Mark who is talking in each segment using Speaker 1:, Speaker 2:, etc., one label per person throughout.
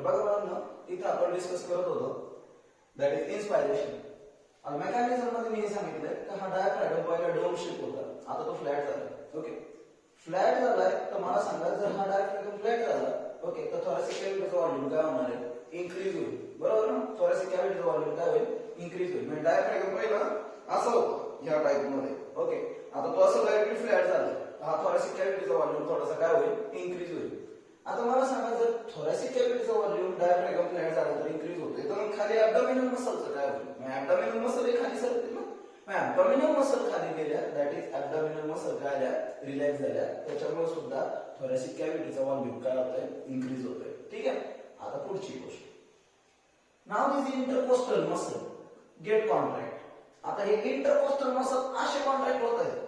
Speaker 1: बघा मुलांनो, इथं आपण डिस्कस करत होतो दॅट इज इन्स्पायरेशन. आणि मेकॅनिझम मध्ये मी सांगितलंय की हा डायफ्रॅगम पहिला डोम शेप होता, आता तो फ्लॅट झाला. ओके, फ्लॅट झालाय तर मला सांगा, जर हा डायफ्रॅगम फ्लॅट झाला, ओके, तर थोरॅसिक कॅव्हिटीचं व्हॉल्यूम काय होणार आहे? इन्क्रीज होईल, बरोबर ना? थोरॅसिक कॅव्हिटीचं व्हॉल्यूम काय होईल? इन्क्रीज होईल. म्हणजे डायफ्रॅगम पहिला असं होतं ह्या टाइप मध्ये. ओके, आता तो असं डायरेक्टली फ्लॅट झाला, हा थोरॅसिक कॅव्हिटीचा व्हॉल्यूम थोडासा काय होईल? इन्क्रीज होईल. आता मला सांगा, जर थोरॅसिक कॅव्हिटीचा व्हॉल्यूम डायफ्रॅगम फ्लॅट झाला तर इन्क्रीज होतोय, तर मग खाली ॲब्डोमिनल मसलचं काय होईल? मग ॲब्डोमिनल मसल हे खाली सरकतील ना. मग ॲब्डोमिनल मसल खाली गेल्या, दॅट इज ॲब्डोमिनल मसल काय झाल्या? रिलॅक्स झाल्या. त्याच्यामुळे सुद्धा थोरॅसिक कॅव्हिटीचा व्हॉल्यूम काय होतोय? इन्क्रीज होतोय. ठीक आहे. आता पुढची गोष्ट, now this intercostal muscle get contract. आता हे इंटरकोस्टल मसल असे कॉन्ट्रॅक्ट होत आहेत,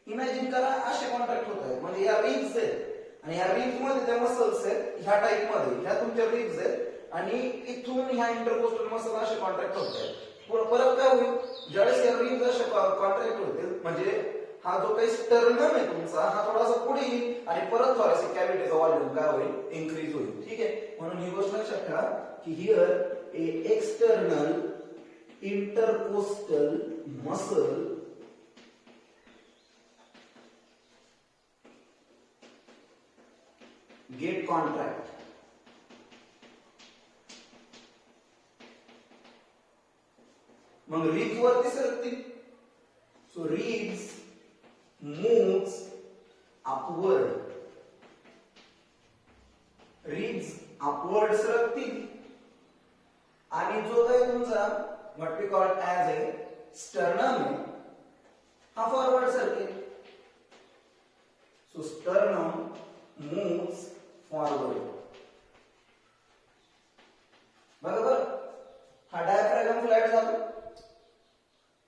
Speaker 1: इमॅजिन करा असे कॉन्ट्रॅक्ट होत आहेत. म्हणजे या रिब्स आहेत आणि या रिब्स मध्ये त्या मसल्स आहेत ह्या टाइप मध्ये, ह्या तुमच्या रिब्स आहेत आणि इथून ह्या इंटरकोस्टल मसल असे कॉन्ट्रॅक्ट होत आहेत. परत काय होईल? ज्यावेळेस या रिब्स असे कॉन्ट्रॅक्ट होतील, म्हणजे हा जो काही स्टर्नम आहे तुमचा, हा थोडासा पुढे येईल आणि परत थोरॅसिक कॅव्हिटीचा व्हॉल्यूम काय होईल? इन्क्रीज होईल. ठीक आहे. म्हणून ही गोष्ट लक्षात ठेवा की here a external intercostal muscle get contract. मग रिब्स वरती सरकतील, so ribs moves upward. Ribs upward सरकतील आणि जो काही तुमचा what we call as a sternum आहे हा फॉरवर्ड सरकेल. So sternum moves forward. बरोबर. हा डायफ्रॅगम फ्लॅट झाला,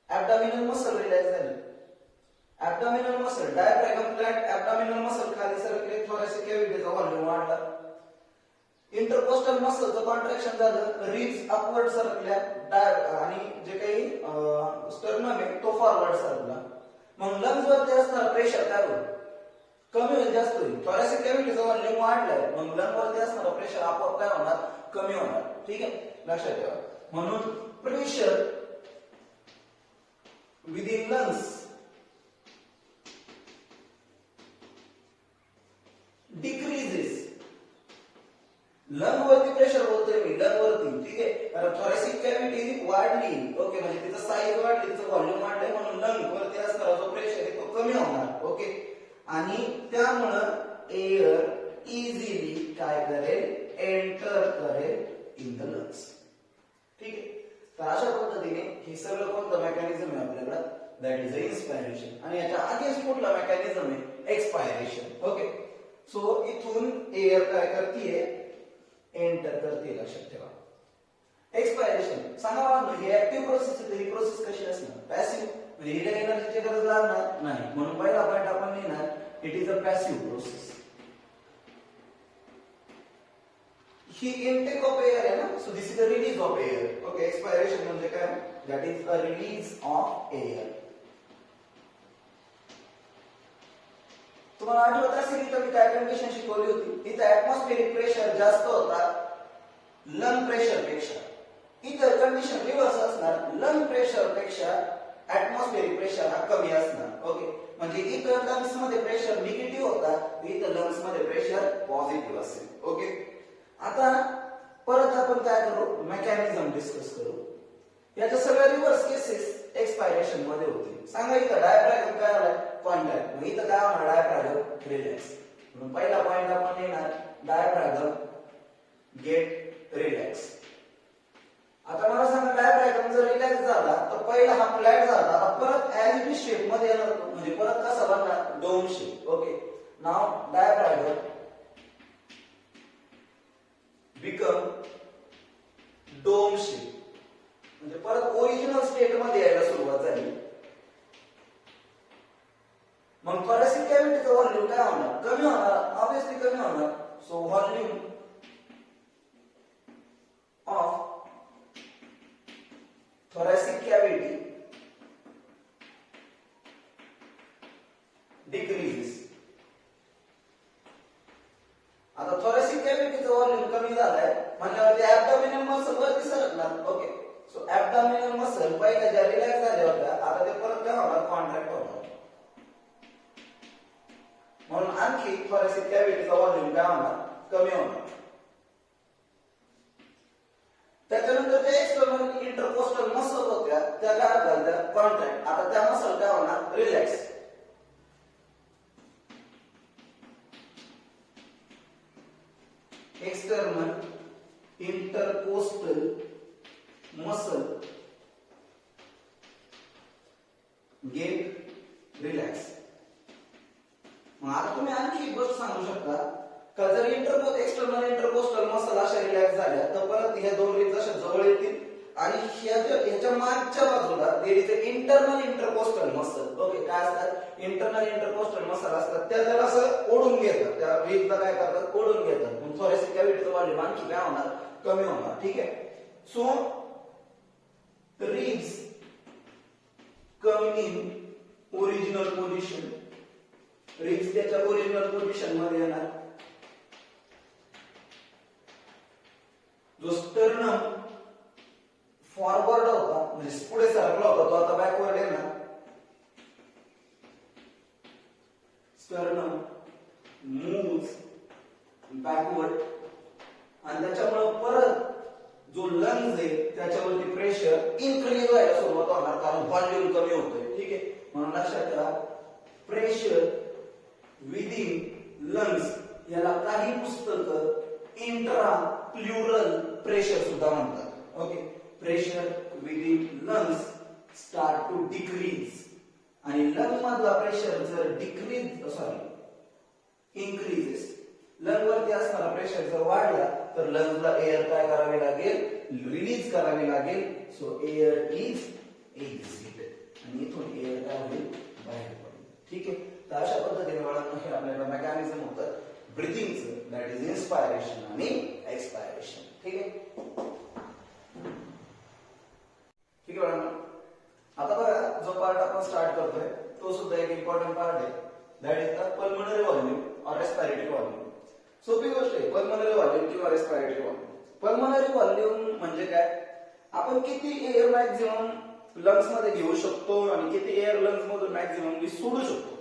Speaker 1: ॲब्डोमिनल मसल रिलॅक्स झाली. Abdominal muscle diaphragm flat, abdominal muscle खाली सरकले, थोरॅसिक कॅव्हिटीचा व्हॉल्यूम वाढला. इंटरकोस्टल मसलचं कॉन्ट्रॅक्शन झालं, रिब्स अपवर्ड सरकल्या आणि जे काही स्टर्नम आहे तो फॉरवर्ड सरकला. मग लंग्स वरती असणारा प्रेशर काय होईल? कमी होईल, जास्त होईल. थोरॅसिक कॅव्हिटीचा व्हॉल्यूम वाढलाय, मग लंग वरती असणारा प्रेशर आपोआप काय होणार? कमी होणार. ठीक आहे, लक्षात ठेवा. म्हणून pressure within lungs decreases. Lung वरती प्रेशर बोलतोय मी, लंग वरती. ठीक आहे, कारण थोरॅसिक कॅव्हिटी वाढली, ओके, म्हणजे तिचं साईज वाढली, तिचं व्हॉल्यूम वाढलंय, म्हणून लंग वरती असणारा जो प्रेशर आहे तो कमी होणार. ओके, आणि त्यामुळं एअर इझिली काय करेल? एंटर करेल इन द लंग्स. ठीक आहे. तर अशा पद्धतीने हे सगळं कोणतं मेकॅनिझम आहे आपल्याला? That is inspiration. आणि याच्या अगेन्स्ट कुठला मेकॅनिझम आहे? एक्सपायरेशन. ओके, सो इथून एअर काय करतीये? एंटर करते. लक्षात ठेवा. एक्सपायरेशन सांगा मला, ही ऍक्टिव्ह प्रोसेस आहे, ही प्रोसेस कशी असणार? पॅसिव्ह. म्हणजे हिला एनर्जीची गरज लागणार नाही, म्हणून पहिला पॉइंट आपण लिहिणार it is a passive process. He intake of air आहे ना, so this is a release of air. Okay, expiration म्हणजे काय? That is a release of air. तुम्हाला आठवत असेल तर मी काय कंडिशन शिकवली होती? इथं ऍटमॉस्फेरिक प्रेशर जास्त होता लंग प्रेशर पेक्षा. इथं कंडिशन रिव्हर्स असणार, लंग प्रेशर पेक्षा ऍटमॉस्फेरिक प्रेशर हा कमी असणार. ओके, म्हणजे इथं लंग्स मध्ये प्रेशर निगेटिव्ह होता, इथं लंग्स मध्ये प्रेशर पॉझिटिव्ह असेल. ओके, आता परत आपण काय करू? मेकॅनिझम डिस्कस करू. याच्या सगळ्या रिव्हर्स केसेस एक्सपायरेशन मध्ये होतील. सांगा, इथं डायफ्रॅगम काय आलाय? कॉन्टॅक्ट. मग इथं काय होणार? डायफ्रॅगम रिलॅक्स. म्हणून पहिला पॉइंट आपण लिहिणार डायफ्रॅगम गेट रिलॅक्स. आता मला सांगा, डायफ्रॅगम जर रिलॅक्स झाला तर पहिला हा फ्लॅट झाला, आता परत ऍज इट इज शेप मध्ये येणार, म्हणजे परत कसा बनणार? Dome shape. Okay, now diaphragm become dome shape, म्हणजे परत ओरिजिनल स्टेट मध्ये यायला सुरुवात झाली. मग थोरॅसिक कॅव्हिटीचं व्हॉल्यूम काय होणार? कमी होणार, ऑब्वियसली कमी होणार. So volume of thoracic cavity decreases. कमी झालाय म्हणल्यावरती ऍब्डॉमिनल मसल वरती सरकणार. ओके, सो ऍब्डॉमिनल मसल पहिल्या ज्या रिलॅक्स झाल्या होत्या आता ते परत काय होणार, कॉन्ट्रॅक्ट होणार. म्हणून आणखी थोरासिक कॅव्हिटीचा व्हॉल्यूम काय होणार, कमी होणार. त्याच्यानंतर जे एक्सटर्नल इंटरकोस्टल मसल होत्या त्या काय झाल्या, कॉन्ट्रॅक्ट. आता त्या मसल काय होणार, relax. External intercostal muscle get relax. मग आता तुम्ही आणखी एक गोष्ट सांगू शकता का, जर एक्सटर्नल इंटरकोस्टल मसल अशा रिलॅक्स झाल्या तर परत ह्या दोन रिब्स अशा जवळ येतील आणि ह्याच्या मागच्या बाजूला there is internal intercostal muscle. Okay, काय असतात, इंटरनल इंटरकोस्टल मसल असतात त्या त्याला असं ओढून घेतात, त्या रिब्सला काय करतात, ओढून घेतात. मग थोरेसिक कॅव्हिटीचं व्हॉल्यूम आणखी काय होणार, कमी होणार. ठीक आहे, so ribs come in original position. Ribs त्याच्या ओरिजिनल पोझिशन मध्ये येणार. जो स्टर्नम फॉरवर्ड होता म्हणजे पुढे सरकला होता तो आता बॅकवर्ड येणार. स्टर्नम मूव्स बॅकवर्ड आणि त्याच्यामुळे परत जो लंग्स आहे त्याच्यावरती प्रेशर इन्क्रीज व्हायला सुरुवात होणार कारण व्हॉल्यूम कमी होतोय. ठीक आहे, म्हणून लक्षात ठेवा प्रेशर विदिन लंग्स याला काही पुस्तक इंट्रा प्लुरल प्रेशर सुद्धा म्हणतात. Okay, pressure within lungs start to decrease आणि लंग मधला प्रेशर जर इन्क्रीजेस, लंग वरती असणारा प्रेशर जर वाढला तर लंग्सला एअर काय करावे लागेल, रिलीज करावे लागेल. सो एअर इज एक्झिट आणि इथून एअर काय होईल, बाहेर पडेल. ठीक आहे, तर अशा पद्धतीने बाळांनो हे आपल्याला मेकॅनिझम होतं ब्रीथिंगचं, दॅट इज इन्स्पायरेशन आणि एक्सपायरेशन. ठीक आहे, ठीक आहे बाळांनो. आता बघा जो पार्ट आपण स्टार्ट करतोय तो सुद्धा एक इम्पॉर्टंट पार्ट आहे, that is the pulmonary volume और रेस्पिरेटरी व्हॉल्यूम. सोपी गोष्ट आहे पल्मोनरी व्हॉल्यूम किंवा रेस्पिरेटरी व्हॉल्यूम. पल्मोनरी व्हॉल्यूम म्हणजे काय, आपण किती एअर मॅक्झिमम लंग्स मध्ये घेऊ शकतो आणि किती एअर लंग्स मधून मॅक्झिमम सोडू शकतो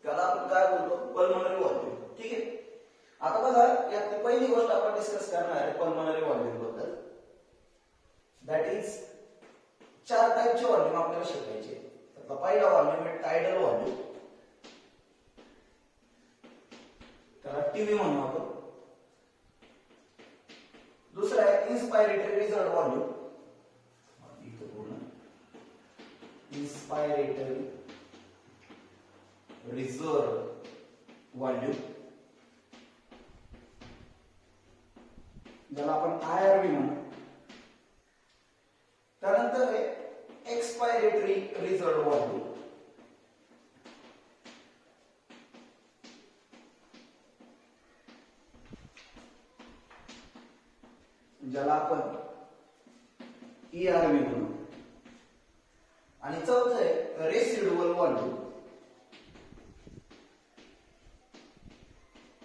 Speaker 1: त्याला आपण काय बोलतो, पल्मोनरी व्हॉल्यूम. ठीक आहे, आता बघा यात पहिली गोष्ट आपण डिस्कस करणार आहे पल्मोनरी व्हॉल्यूम बद्दल. दॅट इज 4 टाइपचे व्हॉल्यूम आपल्याला शिकायचे. त्यातला पहिला व्हॉल्यूम आहे टायडल व्हॉल्यूम, त्याला टीव्ही म्हणू आपण. दुसरा आहे इन्स्पायरेटरी रिझर्व्ड व्हॉल्यूम, इन्स्पायरेटरी रिझर्व्ड व्हॉल्यूम ज्याला आपण आयआरव्ही म्हणू. त्यानंतर एक्सपायरेटरी रिझर्व्ड व्हॉल्यूम, ज्याला आपण ईआरव्ही म्हणू. आणि चौथं आहे रेसिड्युअल व्हॉल्यूम,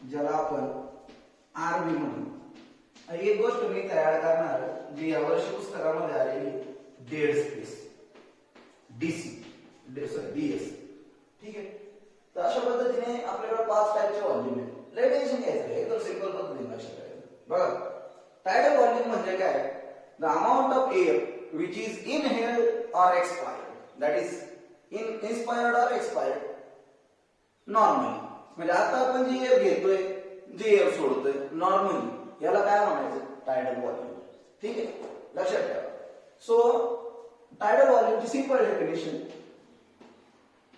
Speaker 1: ज्याला आपण आरव्ही म्हणू. आणि एक गोष्ट मी तयार करणार जी यावर्षी पुस्तकामध्ये आलेली डेड स्पेस, डीएस. ठीक आहे, तर अशा पद्धतीने आपल्याकडे 5 टाइपचे व्हॉल्यूम आहेत. लय टेन्शन घ्यायचं एकदम सिंपल पद्धतीने लक्षात ठेवायचं. बघा टायडल व्हॉल्यूम म्हणजे काय, the amount of air which is inhaled और एक्सपायर्ड, दॅट इज इन्स्पायर्ड और एक्सपायर्ड नॉर्मली. म्हणजे आता आपण जी एअर घेतोय जी एअर सोडतोय नॉर्मली याला काय म्हणायचं, टायडल व्हॉल्यूम. ठीक आहे, लक्षात ठेवा. सो टायडल व्हॉल्यूमची simple definition,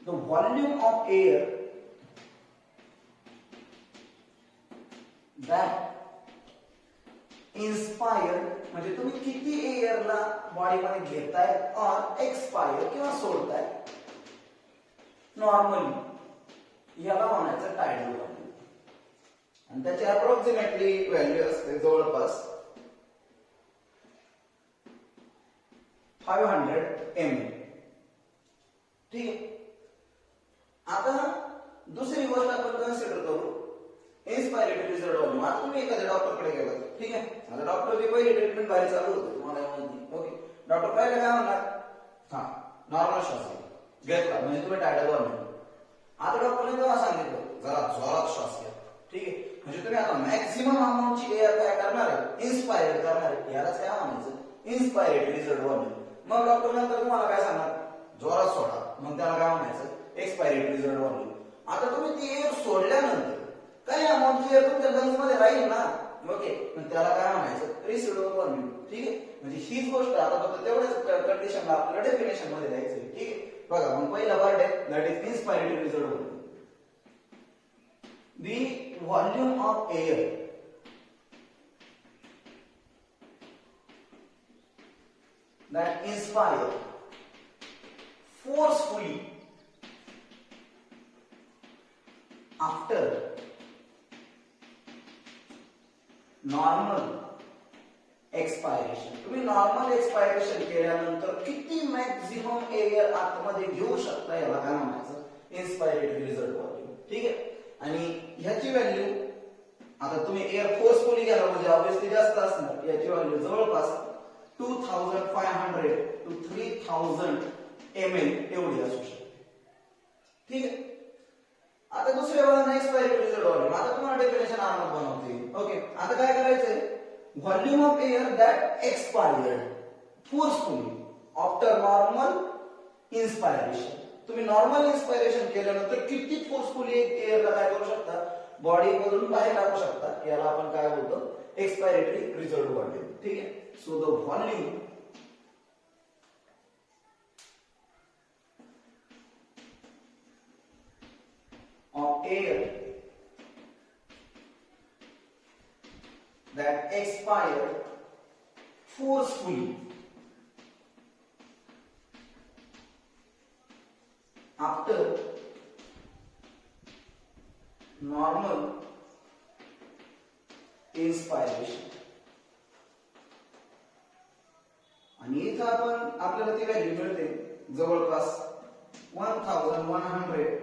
Speaker 1: the volume of air that inspired म्हणजे तुम्ही किती एअरला बॉडीमध्ये घेताय और एक्सपायर किंवा सोडताय नॉर्मली, याला म्हणायचं टायडल व्हॉल्यूम. आणि त्याची अप्रॉक्सिमेटली व्हॅल्यू असते जवळपास 500 ml. ठीक आहे, आता दुसरी गोष्ट आपण कन्सिडर करू इन्स्पायरेटरी रिझर्व्ड व्हॉल्यूम. आता तुम्ही एखाद्या डॉक्टरकडे गेलात, ठीक आहे, आता डॉक्टरची पहिली ट्रीटमेंट भारी चालू होते तुम्हाला माहिती. ओके, डॉक्टर पहिले काय म्हणणार, हा नॉर्मल श्वास घेतला म्हणजे तुम्ही टायटल वन. आता डॉक्टरने तेव्हा सांगितलं जरा जोरात श्वास घ्या. ठीक आहे, म्हणजे तुम्ही आता मॅक्झिमम अमाऊंटची एअर काय करणार आहे, इन्स्पायर करणार आहे. यालाच काय म्हणायचं, इन्स्पायरेटरी रिझल्ट वन. मग डॉक्टर नंतर तुम्हाला काय सांगणार, जोरात सोडा, मग त्याला काय म्हणायचं, एक्सपायरेटरी रिझल्ट वन. आता तुम्ही ती एअर सोडल्यानंतर काही अमाऊंटची एअर तुमच्या लंग्स मध्ये राहील ना. ओके, मग त्याला काय म्हणायचं, रिसिड्युअल व्हॉल्यूम. ठीक आहे, म्हणजे हीच गोष्ट आता फक्त तेवढ्याच कंडिशनला आपल्याला डेफिनेशन मध्ये द्यायचं. ठीक आहे, बघा मग पहिला पार्ट आहे that is inspiratory result volume. The volume of air that inspire forcefully after normal expiration. तुम्ही नॉर्मल एक्सपायरेशन केल्यानंतर किती मॅक्झिमम एअर आतमध्ये घेऊ शकता याला काय म्हणायचं, इन्स्पायरेटरी रिझल्ट व्हॉल्यूम. ठीक आहे, आणि ह्याची व्हॅल्यू आता तुम्ही एअर फोर्सफुली घ्याला म्हणजे ऑब्विसली जास्त असणार. याची व्हॅल्यू जवळपास 2500 to 3000 ml एवढी असू शकते. ठीक आहे, आता दुसऱ्या वेळेला एक्सपायरेटरी रिझल्ट व्हॉल्यूम. आता तुम्हाला डेफिनेशन आरामात बनवते. ओके, आता काय करायचंय, volume of air that expired forcefully after normal inspiration. तुम्ही नॉर्मल इन्स्पायरेशन केल्यानंतर किती फोर्सफुली एअरला काय करू शकता, बॉडी मधून बाहेर टाकू शकता. याला आपण काय बोलतो, एक्सपायरेटरी रिझल्ट व्हॉल्यूम. ठीक आहे, so the volume of air that expire forcefully after normal inspiration. आणि इथं आपण आपल्याला ती व्हॅल्यू मिळते जवळपास 1100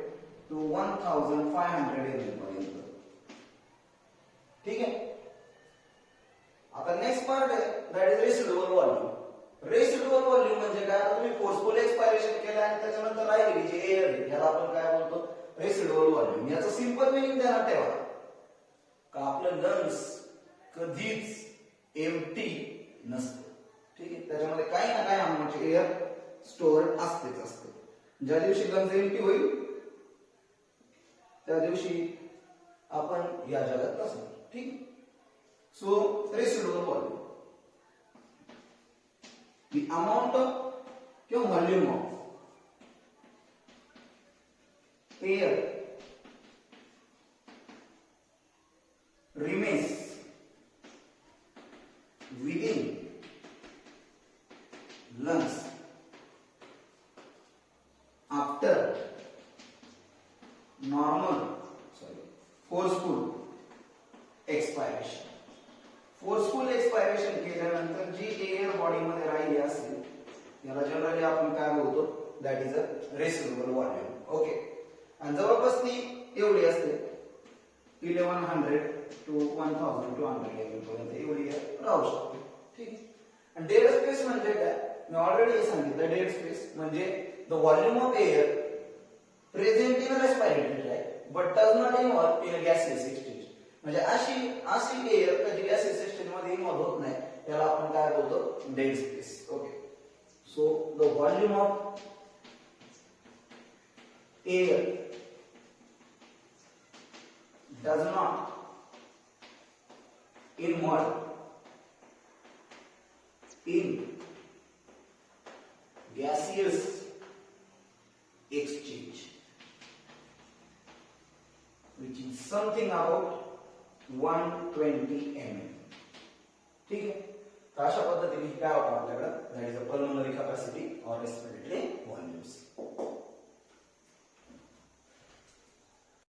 Speaker 1: to 1500 ml पर्यंत. ठीक आहे, आता नेक्स्ट पार्ट आहे that is residual volume. Residual volume म्हणजे काय, आता तुम्ही फोर्सफुल एक्सपायरेशन केलं आणि त्याच्यानंतर राहिलेली जी एअर आहे याला आपण काय बोलतो, रेसिड्युअल व्हॉल्यूम. याचं सिंपल मीनिंग ध्यानात ठेवा का आपलं लंग्स कधीच एम्प्टी नसतं. ठीक आहे, त्याच्यामध्ये काही ना काही अमाऊंटची एअर स्टोअर असतेच असते. ज्या दिवशी लंग्स एम्प्टी होईल त्या दिवशी आपण या जगात नसतो. ठीक, so residual volume the amount of किंवा volume of air remains within lungs after forceful expiration. Forceful expiration केल्यानंतर जी एअर बॉडी मध्ये राहिली असेल याला जनरली आपण काय बोलतो, that is a residual volume. Okay, आणि जवळपास ती एवढी असते 1100 to 1200 ml पर्यंत एवढी राहू शकते. ठीक आहे, आणि डेड स्पेस म्हणजे काय, मी ऑलरेडी सांगितलं. डेड स्पेस म्हणजे the volume of air present in a respiratory tract but does not involve in a gaseous stage. म्हणजे अशी एअर कधी गॅसियस स्टेज मध्ये इन्व्हॉल्व होत नाही, त्याला आपण काय बोलतो, dead space. Okay, so the volume of air does not involve in gaseous exchange, which is something about 120 ml. ठीक है, तो अशा पद्धतीने काय होतं आपल्याकडे, that is a pulmonary capacity or respiratory volumes.